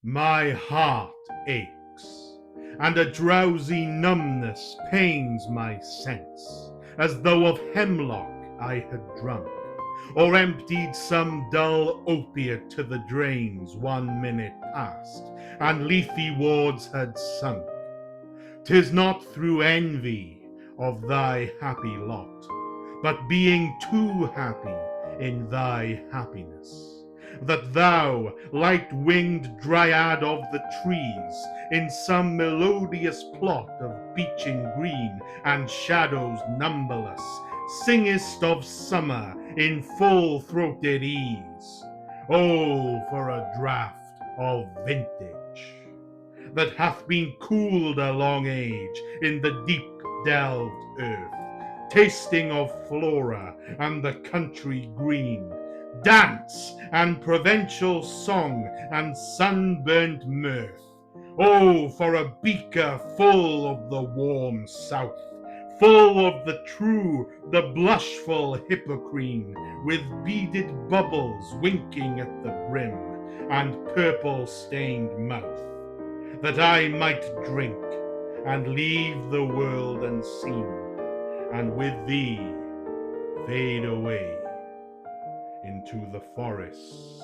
My heart aches, and a drowsy numbness pains my sense, as though of hemlock I had drunk, or emptied some dull opiate to the drains 1 minute past, and leafy wards had sunk. 'Tis not through envy of thy happy lot, but being too happy in thy happiness, that thou, light-winged dryad of the trees, in some melodious plot of beeching green and shadows numberless, singest of summer in full-throated ease. Oh, for a draught of vintage that hath been cooled a long age in the deep-delved earth, tasting of flora and the country green, dance and provincial song and sunburnt mirth. Oh, for a beaker full of the warm south, full of the true, the blushful hippocrene, with beaded bubbles winking at the brim, and purple-stained mouth, that I might drink and leave the world unseen, and with thee fade away into the forests